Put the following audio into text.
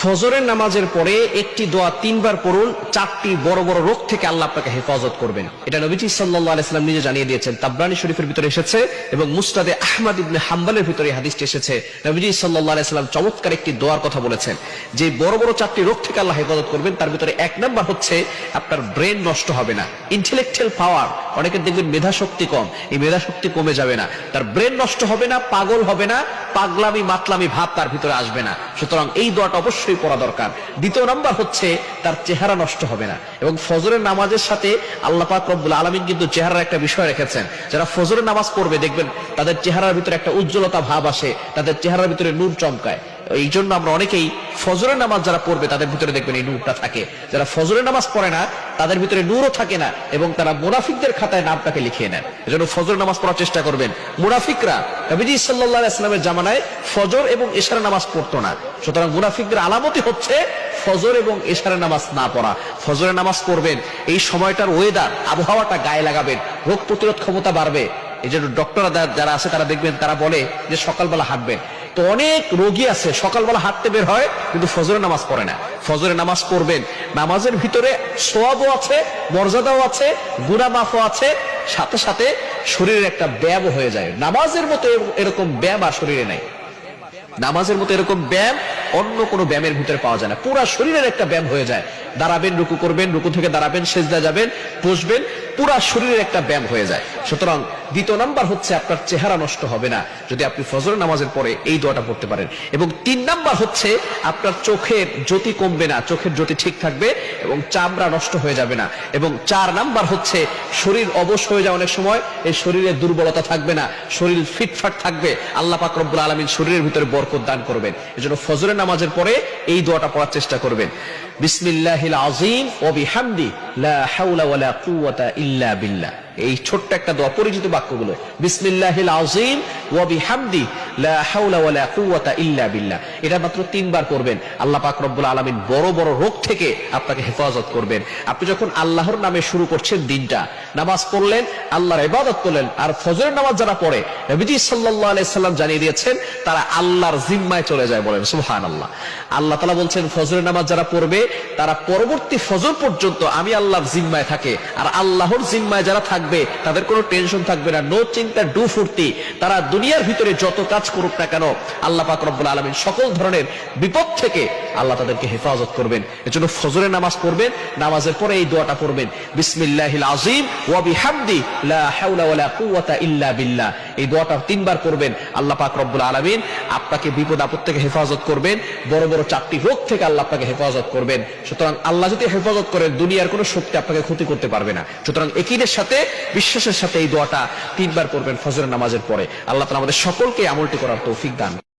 ফজরের নামাজের পরে একটি দোয়া তিনবার পড়ুন, চারটি বড় বড় রোগ থেকে আল্লাহ আপনাকে হেফাজত করবেন। এটা নবীজি সাল্লাল্লাহু আলাইহি ওয়াসাল্লাম নিজে জানিয়ে দিয়েছেন। তাবরানী শরীফের ভিতরে এসেছে এবং মুসনাদে আহমদ ইবনে হাম্বলের ভিতরে হাদিসটি এসেছে। নবীজি সাল্লাল্লাহু আলাইহি ওয়াসাল্লাম চমৎকার একটি দোয়ার কথা বলেছেন যে বড় বড় চারটি রোগ থেকে আল্লাহ হেফাজত করবেন। তার ভিতরে এক নাম্বার হচ্ছে আপনার ব্রেন নষ্ট হবে না, ইন্টেলেকচুয়াল পাওয়ার। অনেকের দেখবেন মেধা শক্তি কম, এই মেধা শক্তি কমে যাবে না, তার ব্রেন নষ্ট হবে না, পাগল হবে না, পাগলামি মাতলামি ভাব তার ভিতরে আসবে না। সুতরাং এই দোয়াটা অবশ্যই পড়া দরকার। দ্বিতীয় নাম্বার হচ্ছে তার চেহারা নষ্ট হবে না। এবং ফজরের নামাজের সাথে আল্লাহ পাক রব্বুল আলামিন কিন্তু চেহারার একটা বিষয় রেখেছেন। যারা ফজরের নামাজ পড়বে দেখবেন তাদের চেহারার ভিতরে একটা উজ্জ্বলতা ভাব আসে, তাদের চেহারার ভিতরে নূর চমকায়। এই জন্য আমরা অনেকেই ফজরের নামাজ যারা পড়বে তাদের ভিতরে দেখবেন এই নূরটা থাকে। যারা ফজরের নামাজ পড়ে না তাদের ভিতরে নূরও থাকে না এবং তারা মুনাফিকদের খাতায় নামটাকে লিখিয়ে নেন। এজন্য ফজরের নামাজ পড়ার চেষ্টা করবেন। মুনাফিকরা নবীজি সাল্লাল্লাহু আলাইহি ওয়াসাল্লামের জামানায় ফজর এবং ইশার নামাজ পড়তো না। সুতরাং মুনাফিকদের আলামতই হচ্ছে ফজর এবং ইশারের নামাজ না পড়া। ফজরের নামাজ পড়বেন, এই সময়টার ওয়েদার আবহাওয়াটা গায়ে লাগাবেন, রোগ প্রতিরোধ ক্ষমতা বাড়বে। এই জন্য ডক্টররা যারা আছে তারা দেখবেন তারা বলে যে সকালবেলা হাঁটবেন। তো অনেক রোগী আছে সকালবেলা হাঁটতে বের হয় কিন্তু ফজরের নামাজ পড়ে না। ফজরের নামাজ পড়বেন, নামাজের ভিতরে সওয়াবও আছে, মর্যাদাও আছে, গুনাহ মাফও আছে, সাথে সাথে শরীরের একটা ব্যায়াম হয়ে যায়। নামাজের মতো এরকম ব্যায়াম আর শরীরে নাই। নামাজের মতো এরকম ব্যায়াম অন্য কোনো ব্যায়ামের ভিতরে পাওয়া যায় না। পুরো শরীরের একটা ব্যায়াম হয়ে যায়। দাঁড়াবেন, রুকু করবেন, রুকু থেকে দাঁড়াবেন, সিজদা যাবেন, বসবেন, পুরা শরীরের একটা ব্যায়াম হয়ে যায়। সুতরাং দ্বিতীয় নাম্বার হচ্ছে আপনার চেহারা নষ্ট হবে না যদি আপনি ফজরের নামাজের পরে এই দোয়াটা পড়তে পারেন। এবং তিন নাম্বার হচ্ছে আপনার চোখের জ্যোতি কমবে না, চোখের জ্যোতি ঠিক থাকবে এবং চামড়া নষ্ট হয়ে যাবে না। এবং চার নাম্বার হচ্ছে শরীর অবশ হয়ে যায় অনেক সময়, এই শরীরে দুর্বলতা থাকবে না, শরীর ফিটফাট থাকবে। আল্লাহ পাক রব্বুল আলামিন শরীরের ভিতরে বরকত দান করবেন। এজন্য ফজরের নামাজের পরে এই দোয়াটা পড়ার চেষ্টা করবেন। বিসমিল্লাহিল আযীম ওয়া বিহামদি লা হাওলা ওয়ালা কুওয়াতা ইল্লা বিল্লাহ। এই ছোট্ট একটা দোয়া, পরিচিত বাক্যগুলো, বিসমিল্লাহিল আযীম ওয়া বিহামদি লা হাওলা ওয়ালা কুওয়াতা ইল্লা বিল্লাহ। এটা মাত্র তিনবার করবেন। আল্লাহ পাক রব্বুল আলামিন বড় বড় রোগ থেকে আপনাকে হেফাজত করবেন। আপনি যখন আল্লাহর নামে শুরু করছেন দিনটা, নামাজ পড়লেন, আল্লাহর ইবাদত করলেন। আর ফজরের নামাজ যারা পড়ে নবীজি সাল্লাল্লাহু আলাইহি সাল্লাম জানিয়ে দিয়েছেন তারা আল্লাহর জিম্মায় চলে যায়। বলেন সুবহানাল্লাহ। আল্লাহ তাআলা বলছেন ফজরের নামাজ যারা পড়বে তারা পরবর্তী ফজর পর্যন্ত আমি আল্লাহর জিম্মায় থাকে। আর আল্লাহর জিম্মায় যারা থাকবে তাদের কোনো টেনশন থাকবে না, নো চিন্তা ডু ফুর্তি। তারা দুনিয়ার ভিতরে যত কাজ করুক না কেন আল্লাহ পাক রব্বুল আলামিন সকল ধরনের বিপদ থেকে আল্লাহ তাদেরকে হেফাজত করবেন। এজন্য ফজরের নামাজ পড়বেন, নামাজের পরে এই দোয়াটা পড়বেন, বিসমিল্লাহিল আযীম ওয়া বিহামদি লা হাওলা ওয়ালা কুওয়াতা ইল্লা বিল্লাহ। এই দোয়াটা তিনবার পড়বেন। আল্লাহ পাক রব্বুল আলামিন আপনাকে বিপদ আপদ থেকে হেফাজত করবেন, বড় বড় চারটি রোগ থেকে আল্লাহ আপনাকে হেফাজত করবেন। সুতরাং আল্লাহ যদি হেফাজত করেন দুনিয়ার কোনো শক্তি আপনাকে ক্ষতি করতে পারবে না। সুতরাং ইয়াকিনের সাথে, বিশ্বাসের সাথে এই দোয়াটা তিনবার পড়বেন ফজরের নামাজের পরে। আল্লাহ তাআলা আমাদের সকলকে আমলটি করার তৌফিক দান।